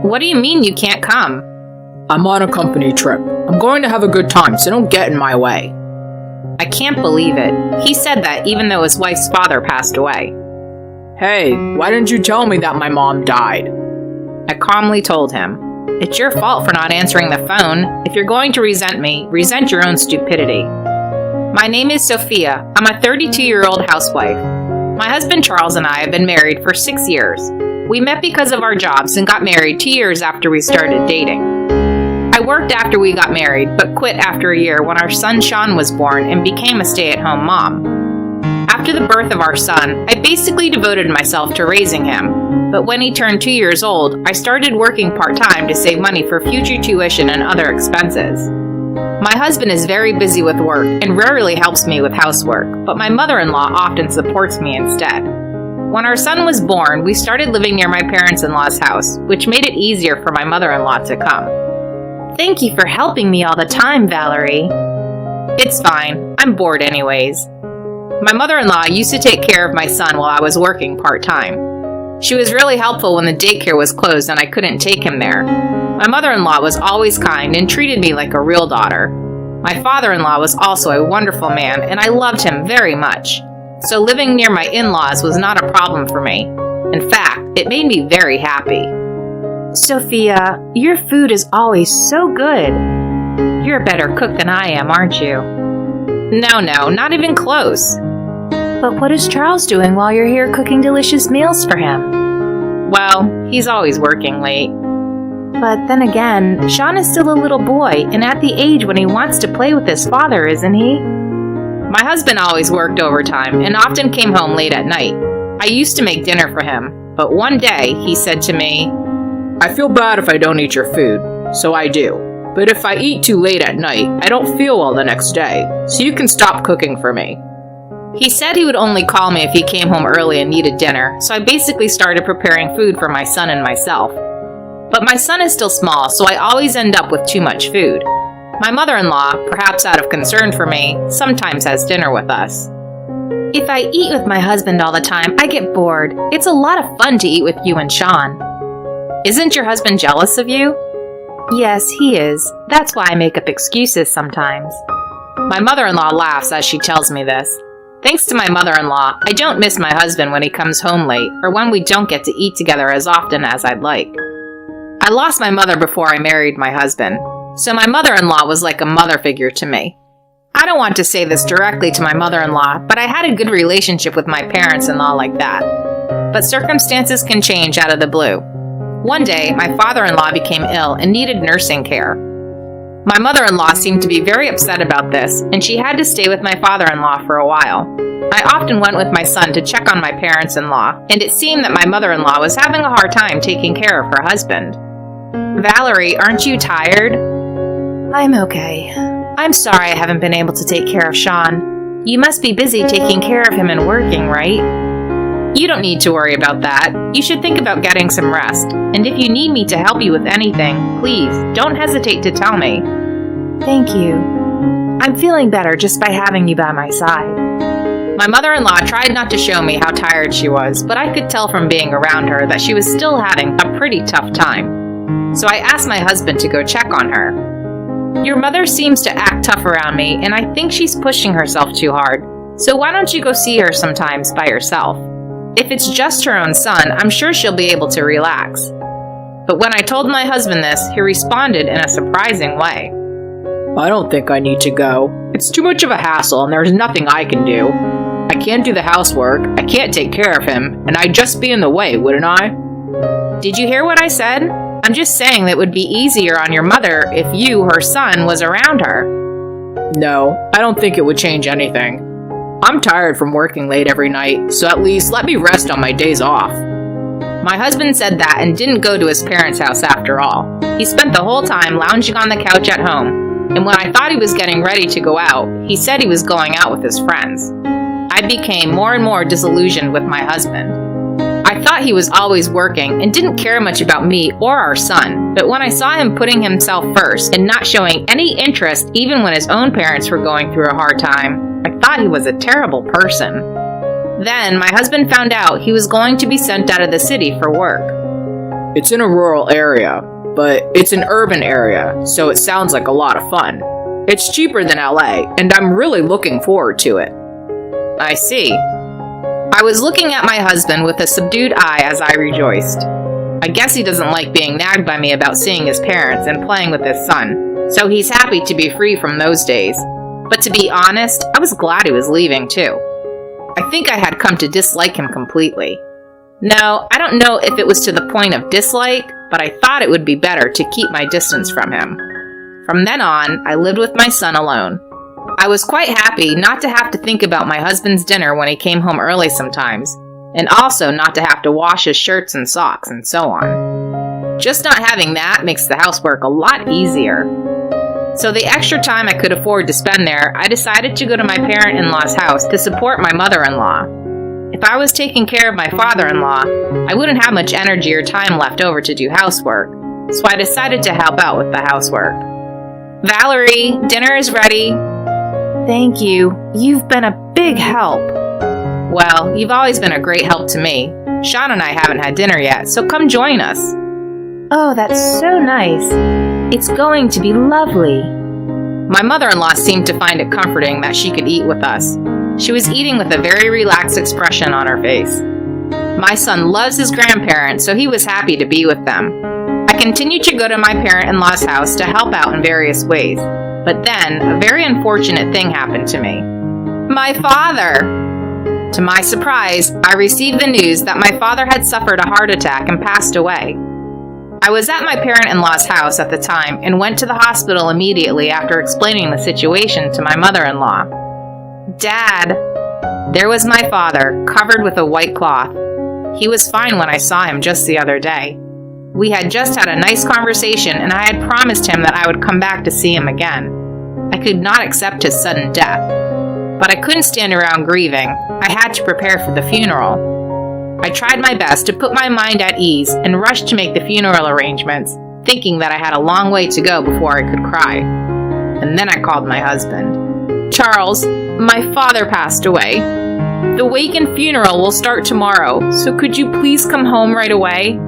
What do you mean you can't come? I'm on a company trip. I'm going to have a good time, so don't get in my way. I can't believe it. He said that even though his wife's father passed away. Hey, why didn't you tell me that my mom died? I calmly told him, it's your fault for not answering the phone. If you're going to resent me, resent your own stupidity. My name is Sophia. I'm a 32-year-old housewife. My husband Charles and I have been married for 6 years. We met because of our jobs and got married 2 years after we started dating. I worked after we got married, but quit after a year when our son Sean was born and became a stay-at-home mom. After the birth of our son, I basically devoted myself to raising him. But when he turned 2 years old, I started working part-time to save money for future tuition and other expenses. My husband is very busy with work and rarely helps me with housework, but my mother-in-law often supports me instead. When our son was born, we started living near my parents-in-law's house, which made it easier for my mother-in-law to come. Thank you for helping me all the time, Valerie. It's fine. I'm bored anyways. My mother-in-law used to take care of my son while I was working part-time. She was really helpful when the daycare was closed and I couldn't take him there. My mother-in-law was always kind and treated me like a real daughter. My father-in-law was also a wonderful man and I loved him very much. So living near my in-laws was not a problem for me. In fact, it made me very happy. Sophia, your food is always so good. You're a better cook than I am, aren't you? No, not even close. But what is Charles doing while you're here cooking delicious meals for him? Well, he's always working late. But then again, Sean is still a little boy and at the age when he wants to play with his father, isn't he? My husband always worked overtime and often came home late at night. I used to make dinner for him, but one day he said to me, I feel bad if I don't eat your food, so I do. But if I eat too late at night, I don't feel well the next day, so you can stop cooking for me. He said he would only call me if he came home early and needed dinner, so I basically started preparing food for my son and myself. But my son is still small, so I always end up with too much food. My mother-in-law, perhaps out of concern for me, sometimes has dinner with us. If I eat with my husband all the time, I get bored. It's a lot of fun to eat with you and Sean. Isn't your husband jealous of you? Yes, he is. That's why I make up excuses sometimes. My mother-in-law laughs as she tells me this. Thanks to my mother-in-law, I don't miss my husband when he comes home late or when we don't get to eat together as often as I'd like. I lost my mother before I married my husband, so my mother-in-law was like a mother figure to me. I don't want to say this directly to my mother-in-law, but I had a good relationship with my parents-in-law like that. But circumstances can change out of the blue. One day, my father-in-law became ill and needed nursing care. My mother-in-law seemed to be very upset about this, and she had to stay with my father-in-law for a while. I often went with my son to check on my parents-in-law, and it seemed that my mother-in-law was having a hard time taking care of her husband. Valerie, aren't you tired? I'm okay. I'm sorry I haven't been able to take care of Sean. You must be busy taking care of him and working, right? You don't need to worry about that. You should think about getting some rest. And if you need me to help you with anything, please don't hesitate to tell me. Thank you. I'm feeling better just by having you by my side. My mother-in-law tried not to show me how tired she was, but I could tell from being around her that she was still having a pretty tough time. So I asked my husband to go check on her. Your mother seems to act tough around me, and I think she's pushing herself too hard. So why don't you go see her sometimes by yourself? If it's just her own son, I'm sure she'll be able to relax. But when I told my husband this, he responded in a surprising way. I don't think I need to go. It's too much of a hassle and there's nothing I can do. I can't do the housework, I can't take care of him, and I'd just be in the way, wouldn't I? Did you hear what I said? I'm just saying that it would be easier on your mother if you, her son, was around her. No, I don't think it would change anything. I'm tired from working late every night, so at least let me rest on my days off. My husband said that and didn't go to his parents' house after all. He spent the whole time lounging on the couch at home, and when I thought he was getting ready to go out, he said he was going out with his friends. I became more and more disillusioned with my husband. I thought he was always working and didn't care much about me or our son, but when I saw him putting himself first and not showing any interest even when his own parents were going through a hard time, I thought he was a terrible person. Then my husband found out he was going to be sent out of the city for work. It's in a rural area, but it's an urban area, so it sounds like a lot of fun. It's cheaper than LA, and I'm really looking forward to it. I see. I was looking at my husband with a subdued eye as I rejoiced. I guess he doesn't like being nagged by me about seeing his parents and playing with his son, so he's happy to be free from those days. But to be honest, I was glad he was leaving too. I think I had come to dislike him completely. No, I don't know if it was to the point of dislike, but I thought it would be better to keep my distance from him. From then on, I lived with my son alone. I was quite happy not to have to think about my husband's dinner when he came home early sometimes, and also not to have to wash his shirts and socks and so on. Just not having that makes the housework a lot easier. So the extra time I could afford to spend there, I decided to go to my parent-in-law's house to support my mother-in-law. If I was taking care of my father-in-law, I wouldn't have much energy or time left over to do housework, so I decided to help out with the housework. Valerie, dinner is ready. Thank you. You've been a big help. Well, you've always been a great help to me. Sean and I haven't had dinner yet, so come join us. Oh, that's so nice. It's going to be lovely. My mother-in-law seemed to find it comforting that she could eat with us. She was eating with a very relaxed expression on her face. My son loves his grandparents, so he was happy to be with them. I continued to go to my parent-in-law's house to help out in various ways, but then a very unfortunate thing happened to me. My father! To my surprise, I received the news that my father had suffered a heart attack and passed away. I was at my parent-in-law's house at the time and went to the hospital immediately after explaining the situation to my mother-in-law. Dad! There was my father, covered with a white cloth. He was fine when I saw him just the other day. We had just had a nice conversation and I had promised him that I would come back to see him again. I could not accept his sudden death. But I couldn't stand around grieving. I had to prepare for the funeral. I tried my best to put my mind at ease and rushed to make the funeral arrangements, thinking that I had a long way to go before I could cry. And then I called my husband. Charles, my father passed away. The wake and funeral will start tomorrow, so could you please come home right away?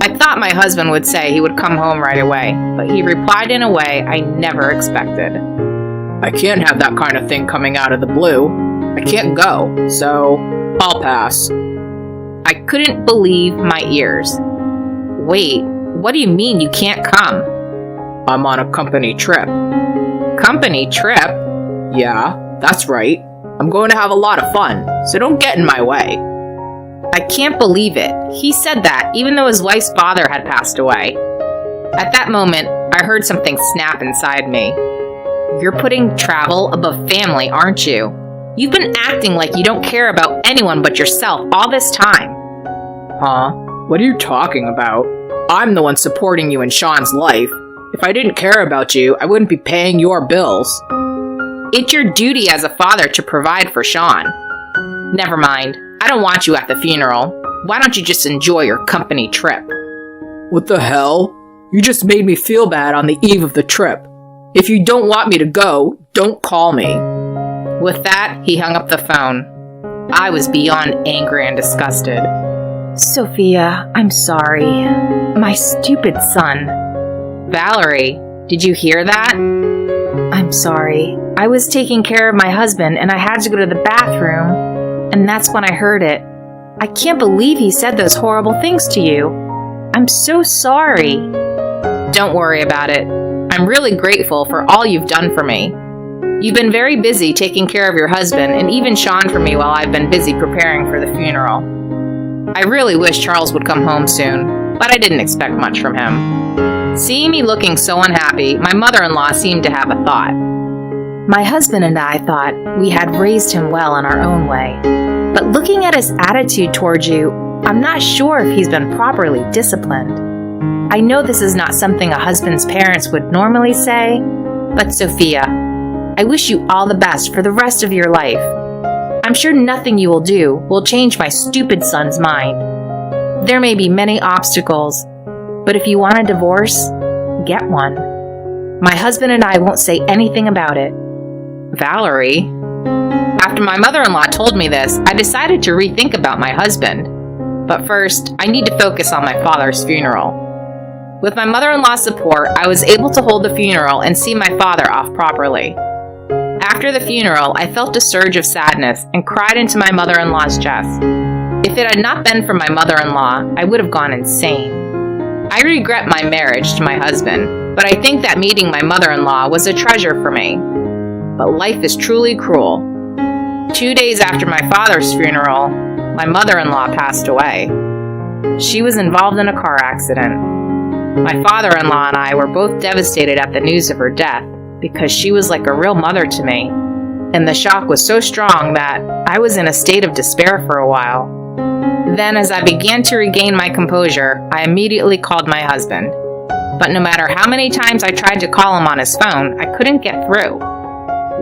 I thought my husband would say he would come home right away, but he replied in a way I never expected. I can't have that kind of thing coming out of the blue. I can't go, so I'll pass. I couldn't believe my ears. Wait, what do you mean you can't come? I'm on a company trip. Company trip? Yeah, that's right. I'm going to have a lot of fun, so don't get in my way. I can't believe it. He said that even though his wife's father had passed away. At that moment, I heard something snap inside me. You're putting travel above family, aren't you? You've been acting like you don't care about anyone but yourself all this time. Huh? What are you talking about? I'm the one supporting you in Sean's life. If I didn't care about you, I wouldn't be paying your bills. It's your duty as a father to provide for Sean. Never mind. I don't want you at the funeral. Why don't you just enjoy your company trip? What the hell? You just made me feel bad on the eve of the trip. If you don't want me to go, don't call me. With that, he hung up the phone. I was beyond angry and disgusted. Sophia, I'm sorry. My stupid son. Valerie, did you hear that? I'm sorry. I was taking care of my husband and I had to go to the bathroom, and that's when I heard it. I can't believe he said those horrible things to you. I'm so sorry. Don't worry about it. I'm really grateful for all you've done for me. You've been very busy taking care of your husband and even Sean for me while I've been busy preparing for the funeral. I really wish Charles would come home soon, but I didn't expect much from him. Seeing me looking so unhappy, my mother-in-law seemed to have a thought. My husband and I thought we had raised him well in our own way, but looking at his attitude towards you, I'm not sure if he's been properly disciplined. I know this is not something a husband's parents would normally say, but Sophia, I wish you all the best for the rest of your life. I'm sure nothing you will do will change my stupid son's mind. There may be many obstacles, but if you want a divorce, get one. My husband and I won't say anything about it. Valerie? After my mother-in-law told me this, I decided to rethink about my husband. But first, I need to focus on my father's funeral. With my mother-in-law's support, I was able to hold the funeral and see my father off properly. After the funeral, I felt a surge of sadness and cried into my mother-in-law's chest. If it had not been for my mother-in-law, I would have gone insane. I regret my marriage to my husband, but I think that meeting my mother-in-law was a treasure for me. But life is truly cruel. 2 days after my father's funeral, my mother-in-law passed away. She was involved in a car accident. My father-in-law and I were both devastated at the news of her death because she was like a real mother to me, and the shock was so strong that I was in a state of despair for a while. Then, as I began to regain my composure, I immediately called my husband. But no matter how many times I tried to call him on his phone, I couldn't get through.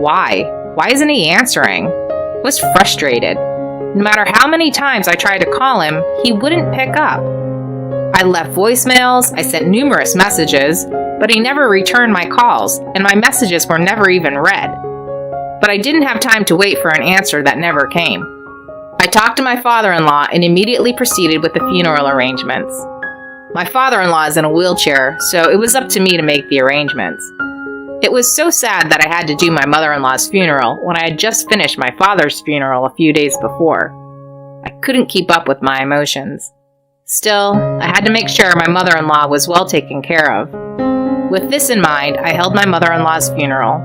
Why? Why isn't he answering? I was frustrated. No matter how many times I tried to call him, he wouldn't pick up. I left voicemails, I sent numerous messages, but he never returned my calls, and my messages were never even read. But I didn't have time to wait for an answer that never came. I talked to my father-in-law and immediately proceeded with the funeral arrangements. My father-in-law is in a wheelchair, so it was up to me to make the arrangements. It was so sad that I had to do my mother-in-law's funeral when I had just finished my father's funeral a few days before. I couldn't keep up with my emotions. Still, I had to make sure my mother-in-law was well taken care of. With this in mind, I held my mother-in-law's funeral.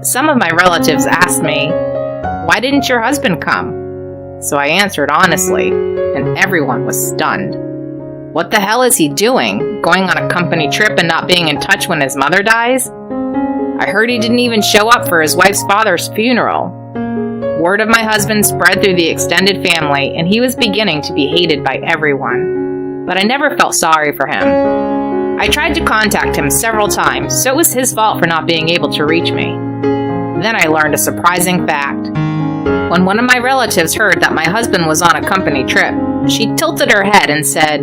Some of my relatives asked me, "Why didn't your husband come?" So I answered honestly, and everyone was stunned. What the hell is he doing? Going on a company trip and not being in touch when his mother dies? I heard he didn't even show up for his wife's father's funeral. Word of my husband spread through the extended family, and he was beginning to be hated by everyone. But I never felt sorry for him. I tried to contact him several times, so it was his fault for not being able to reach me. Then I learned a surprising fact. When one of my relatives heard that my husband was on a company trip, she tilted her head and said,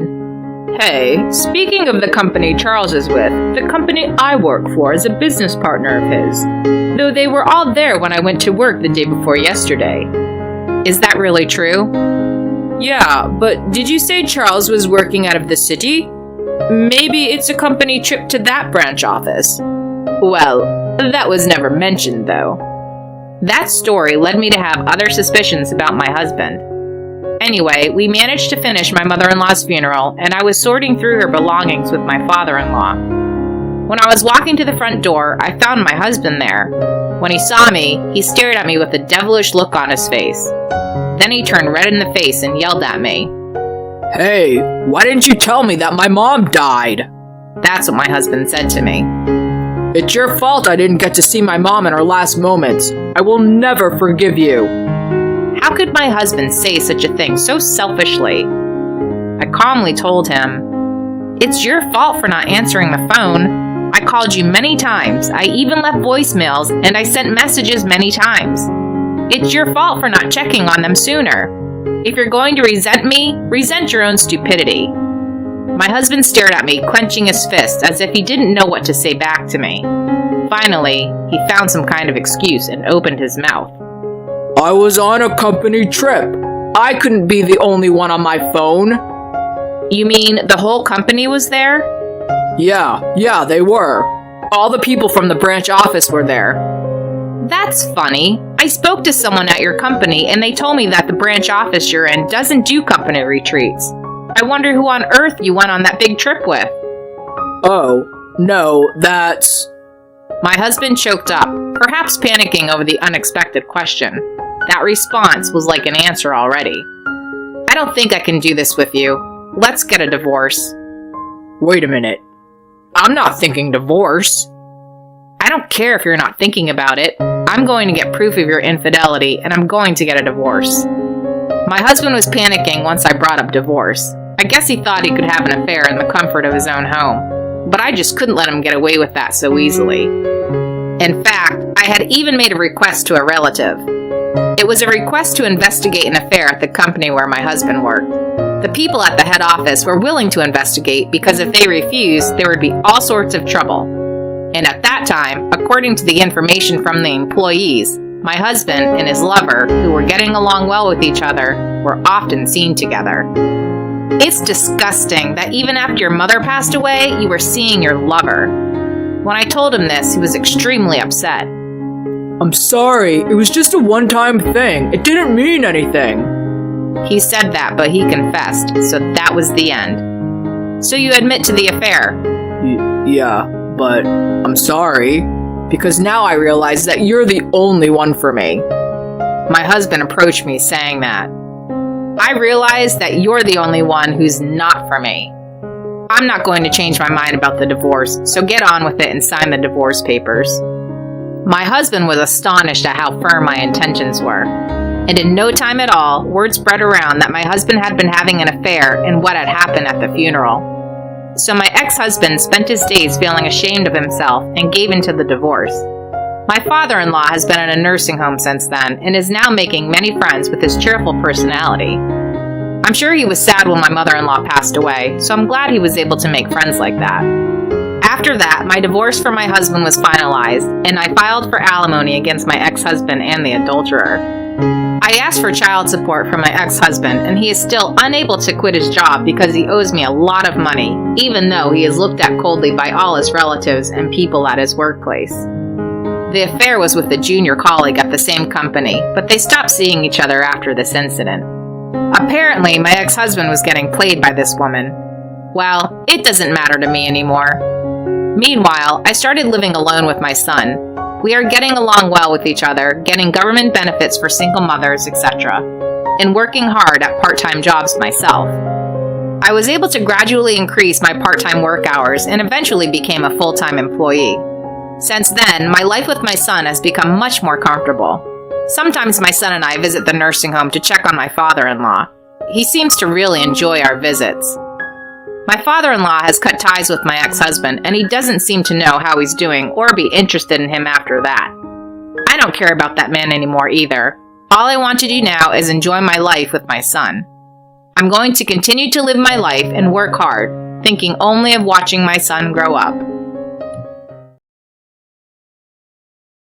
"Hey, speaking of the company Charles is with, the company I work for is a business partner of his, though they were all there when I went to work the day before yesterday." Is that really true? Yeah, but did you say Charles was working out of the city? Maybe it's a company trip to that branch office. Well, that was never mentioned, though. That story led me to have other suspicions about my husband. Anyway, we managed to finish my mother-in-law's funeral, and I was sorting through her belongings with my father-in-law. When I was walking to the front door, I found my husband there. When he saw me, he stared at me with a devilish look on his face. Then he turned red in the face and yelled at me. Hey, why didn't you tell me that my mom died? That's what my husband said to me. It's your fault I didn't get to see my mom in her last moments. I will never forgive you. How could my husband say such a thing so selfishly? I calmly told him, "It's your fault for not answering the phone. I called you many times. I even left voicemails, and I sent messages many times. It's your fault for not checking on them sooner. If you're going to resent me, resent your own stupidity." My husband stared at me, clenching his fist as if he didn't know what to say back to me. Finally, he found some kind of excuse and opened his mouth. I was on a company trip. I couldn't be the only one on my phone. You mean the whole company was there? Yeah, they were. All the people from the branch office were there. That's funny. I spoke to someone at your company and they told me that the branch office you're in doesn't do company retreats. I wonder who on earth you went on that big trip with. Oh, no, that's... My husband choked up, perhaps panicking over the unexpected question. That response was like an answer already. I don't think I can do this with you. Let's get a divorce. Wait a minute. I'm not thinking divorce. I don't care if you're not thinking about it. I'm going to get proof of your infidelity, and I'm going to get a divorce. My husband was panicking once I brought up divorce. I guess he thought he could have an affair in the comfort of his own home, but I just couldn't let him get away with that so easily. In fact, I had even made a request to a relative. It was a request to investigate an affair at the company where my husband worked. The people at the head office were willing to investigate because if they refused, there would be all sorts of trouble. And at that time, according to the information from the employees, my husband and his lover, who were getting along well with each other, were often seen together. It's disgusting that even after your mother passed away, you were seeing your lover. When I told him this, he was extremely upset. I'm sorry, it was just a one-time thing. It didn't mean anything. He said that, but he confessed, so that was the end. So you admit to the affair? Yeah, but I'm sorry, because now I realize that you're the only one for me. My husband approached me saying that. I realize that you're the only one who's not for me. I'm not going to change my mind about the divorce, so get on with it and sign the divorce papers. My husband was astonished at how firm my intentions were, and in no time at all, word spread around that my husband had been having an affair and what had happened at the funeral. So my ex-husband spent his days feeling ashamed of himself and gave in to the divorce. My father-in-law has been in a nursing home since then and is now making many friends with his cheerful personality. I'm sure he was sad when my mother-in-law passed away, so I'm glad he was able to make friends like that. After that, my divorce from my husband was finalized, and I filed for alimony against my ex-husband and the adulterer. I asked for child support from my ex-husband, and he is still unable to quit his job because he owes me a lot of money, even though he is looked at coldly by all his relatives and people at his workplace. The affair was with a junior colleague at the same company, but they stopped seeing each other after this incident. Apparently, my ex-husband was getting played by this woman. Well, it doesn't matter to me anymore. Meanwhile, I started living alone with my son. We are getting along well with each other, getting government benefits for single mothers, etc., and working hard at part-time jobs myself. I was able to gradually increase my part-time work hours and eventually became a full-time employee. Since then, my life with my son has become much more comfortable. Sometimes my son and I visit the nursing home to check on my father-in-law. He seems to really enjoy our visits. My father-in-law has cut ties with my ex-husband, and he doesn't seem to know how he's doing or be interested in him after that. I don't care about that man anymore either. All I want to do now is enjoy my life with my son. I'm going to continue to live my life and work hard, thinking only of watching my son grow up.